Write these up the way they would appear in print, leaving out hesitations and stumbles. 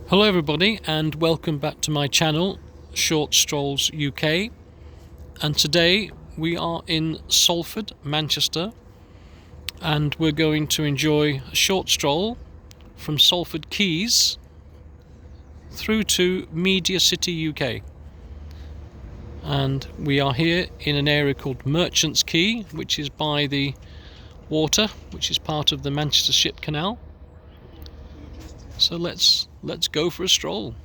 Hello everybody and welcome back to my channel Short Strolls UK, and today we are in Salford, Manchester, and we're going to enjoy a short stroll from Salford Quays through to MediaCityUK. UK. And we are here in an area called Merchants Quay, which is by the water, which is part of the Manchester Ship Canal. So let's go for a stroll.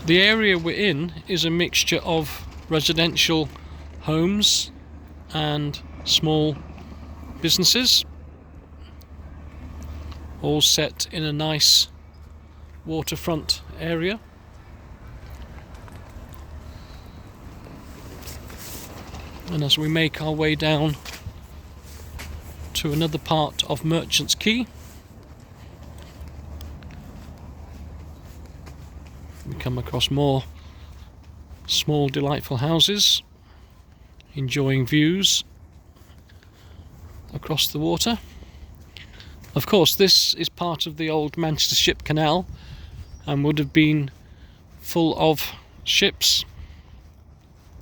The area we're in is a mixture of residential homes and small businesses, all set in a nice waterfront area. And as we make our way down to another part of Merchants Quay, we come across more small delightful houses enjoying views across the water. Of course, this is part of the old Manchester Ship Canal and would have been full of ships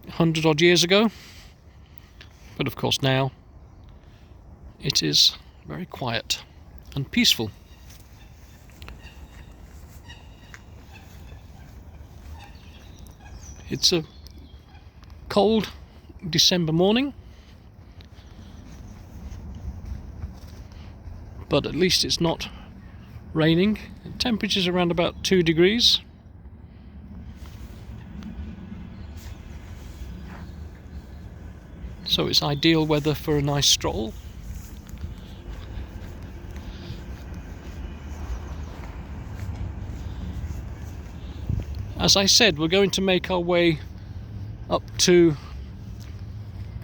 100 odd years ago. But of course now it is very quiet and peaceful. It's a cold December morning, but at least it's not raining. The temperature's around about 2 degrees. So it's ideal weather for a nice stroll. As I said, we're going to make our way up to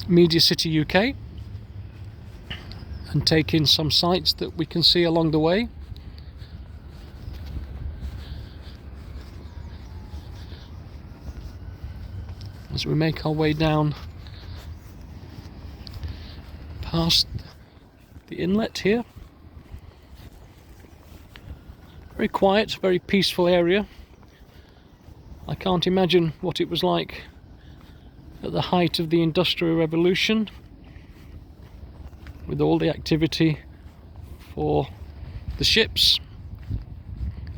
MediaCityUK and take in some sights that we can see along the way. As we make our way down past the inlet here. Very quiet, very peaceful area. I can't imagine what it was like at the height of the Industrial Revolution, with all the activity for the ships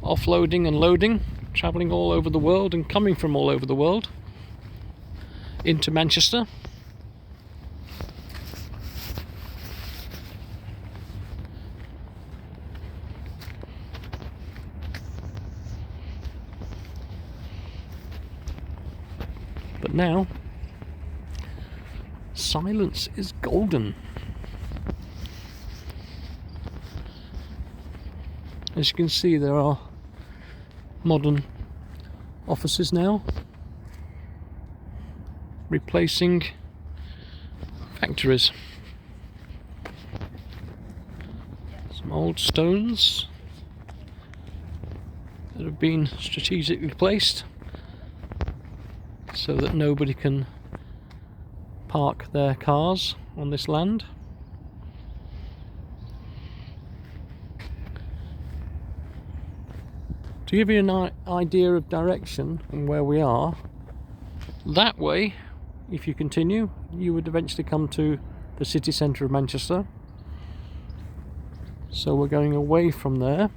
offloading and loading, travelling all over the world and coming from all over the world into Manchester. But now, silence is golden. As you can see, there are modern offices now, replacing factories. Some old stones that have been strategically placed so that nobody can park their cars on this land. To give you an idea of direction and where we are, that way, if you continue, you would eventually come to the city centre of Manchester. So we're going away from there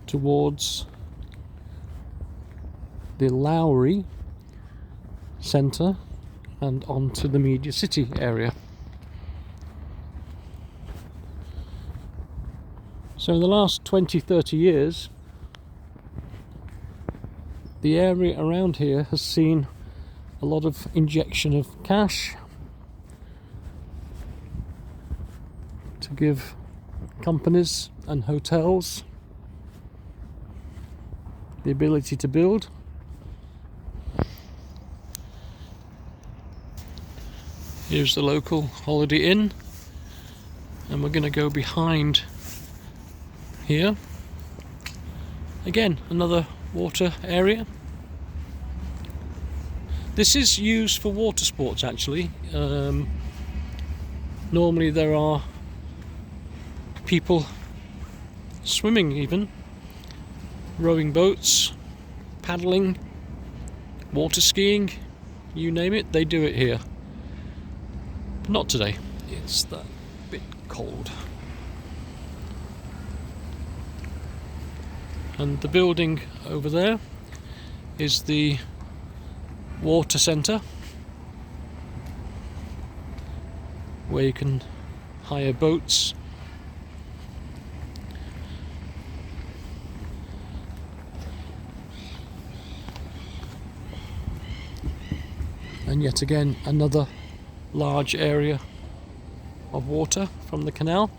towards the Lowry Centre and onto the Media City area. So in the last 20-30 years, the area around here has seen a lot of injection of cash to give companies and hotels the ability to build. Here's the local Holiday Inn, and we're going to go behind here. Again, another water area. This is used for water sports actually. Normally there are people swimming, even rowing boats, paddling, water skiing, you name it, they do it here. But not today, it's that bit cold. And the building over there is the water centre, where you can hire boats. And yet again another large area of water from the canal.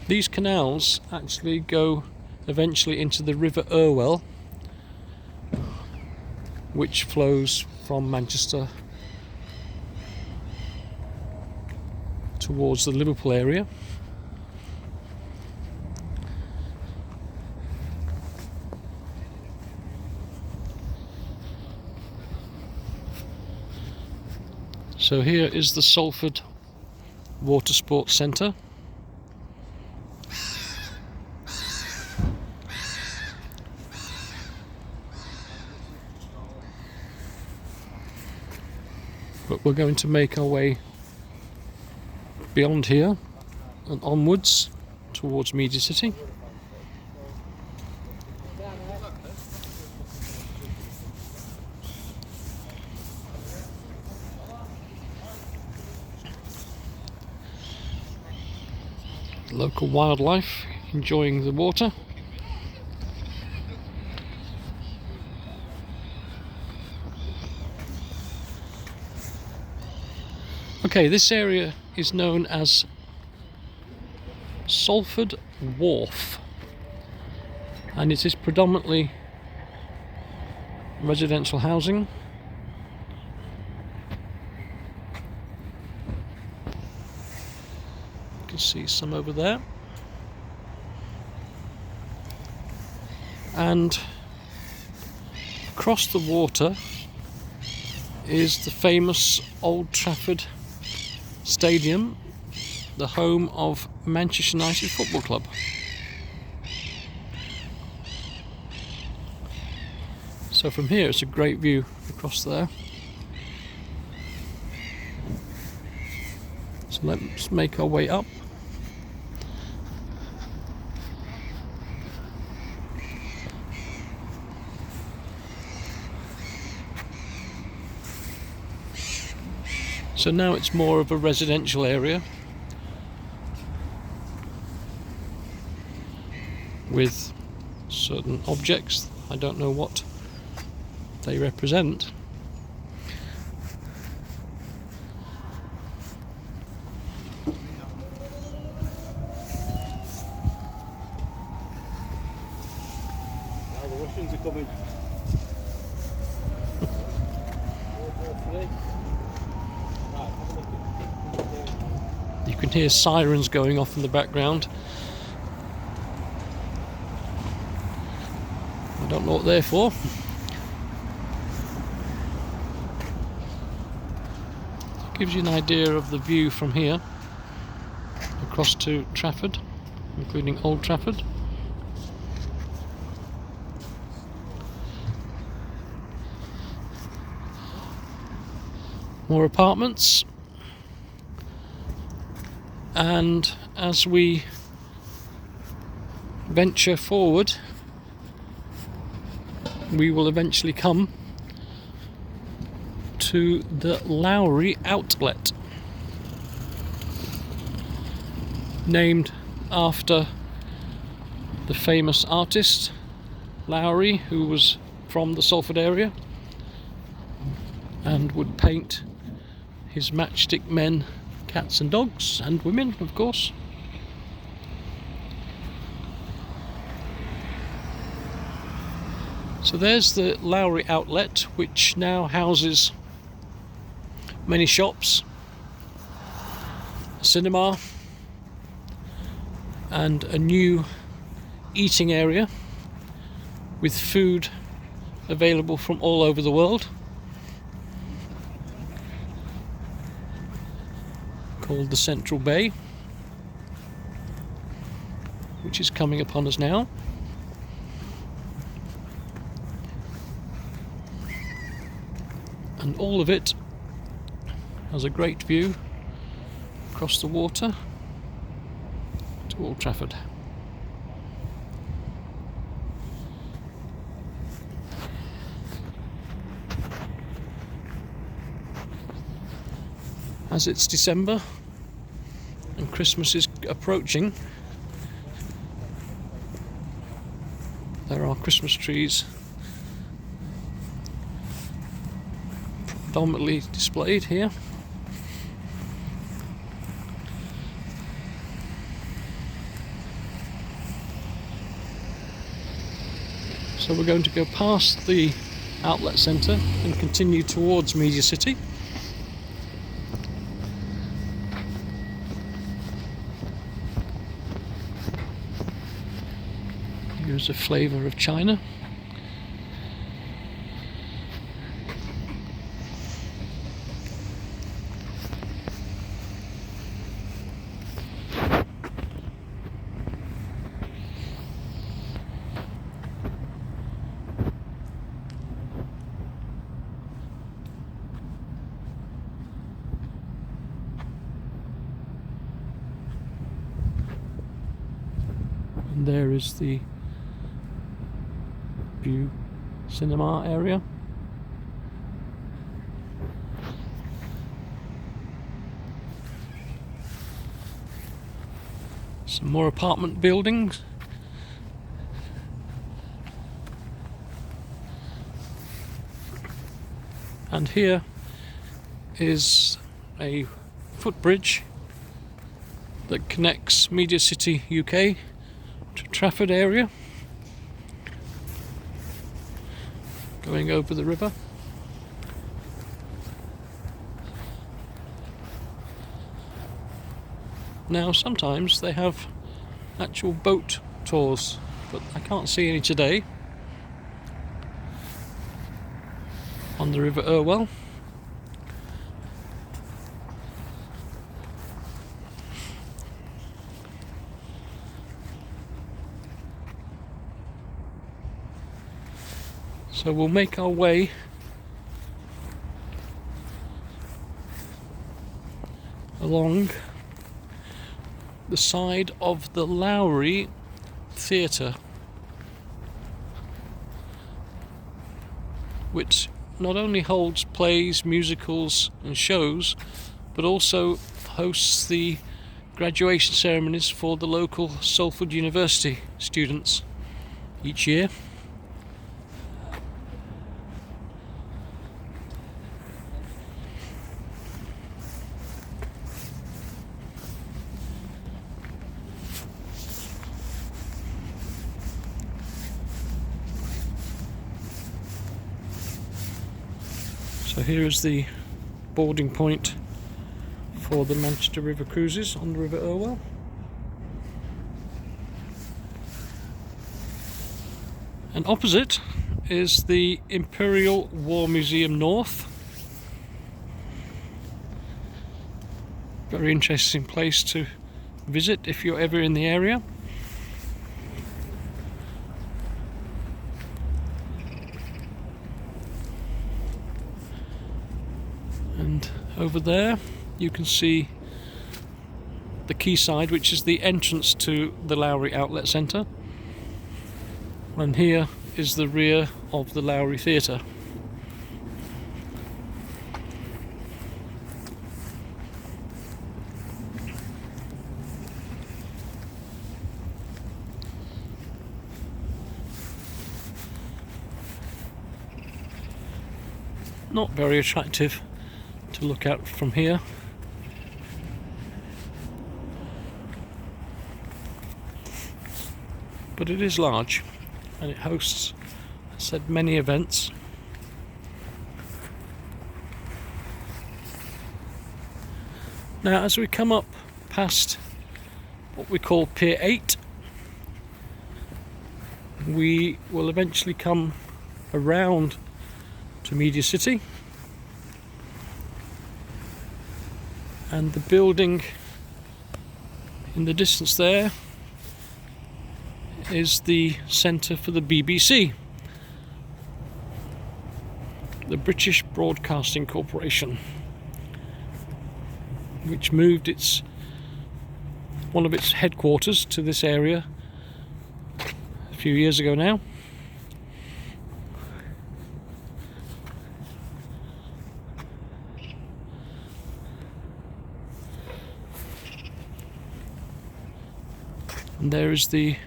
These canals actually go eventually into the River Irwell, which flows from Manchester towards the Liverpool area. So here is the Salford Water Sports Centre. But we're going to make our way beyond here and onwards towards Media City. Local wildlife enjoying the water. Okay, this area is known as Salford Wharf, and it is predominantly residential housing. You can see some over there. And across the water is the famous Old Trafford Stadium, the home of Manchester United Football Club. So from here it's a great view across there. So let's make our way up. So now it's more of a residential area with certain objects. I don't know what they represent. Now the Russians are coming. You can hear sirens going off in the background. I don't know what they're for. Gives you an idea of the view from here across to Trafford, including Old Trafford. More apartments. And as we venture forward, we will eventually come to the Lowry Outlet, named after the famous artist Lowry, who was from the Salford area and would paint his matchstick men, cats and dogs, and women, of course. So there's the Lowry Outlet, which now houses many shops, a cinema, and a new eating area with food available from all over the world, called the Central Bay, which is coming upon us now. And all of it has a great view across the water to Old Trafford. As it's December and Christmas is approaching, there are Christmas trees predominantly displayed here. So we're going to go past the outlet centre and continue towards Media City. Here's a flavour of China. And there is the View cinema area. Some more apartment buildings. And here is a footbridge that connects MediaCityUK to Trafford area, going over the river. Now sometimes they have actual boat tours, but I can't see any today on the River Irwell. So we'll make our way along the side of the Lowry Theatre, which not only holds plays, musicals and shows, but also hosts the graduation ceremonies for the local Salford University students each year. So here is the boarding point for the Manchester River cruises on the River Irwell. And opposite is the Imperial War Museum North. Very interesting place to visit if you're ever in the area. And over there you can see the quayside, which is the entrance to the Lowry Outlet Centre. And here is the rear of the Lowry Theatre. Not very attractive to look at from here. But it is large and it hosts, as I said, many events. Now as we come up past what we call Pier 8. We will eventually come around to Media City, and the building in the distance there is the centre for the BBC, the British Broadcasting Corporation, which moved one of its headquarters to this area a few years ago now. And there is the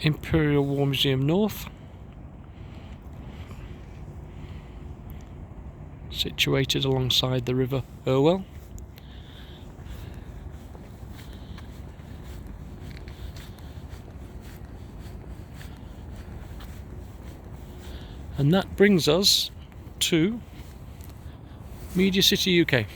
Imperial War Museum North, situated alongside the River Irwell. And that brings us to Media City UK.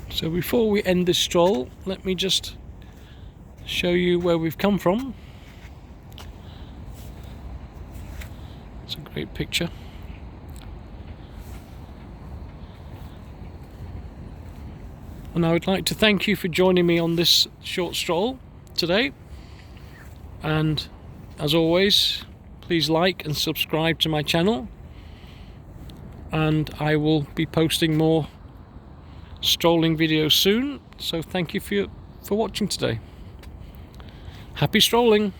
So before we end this stroll, let me just show you where we've come from. It's a great picture. And I would like to thank you for joining me on this short stroll today. And as always, please like and subscribe to my channel. And I will be posting more strolling videos soon. So thank you for watching today. Happy strolling!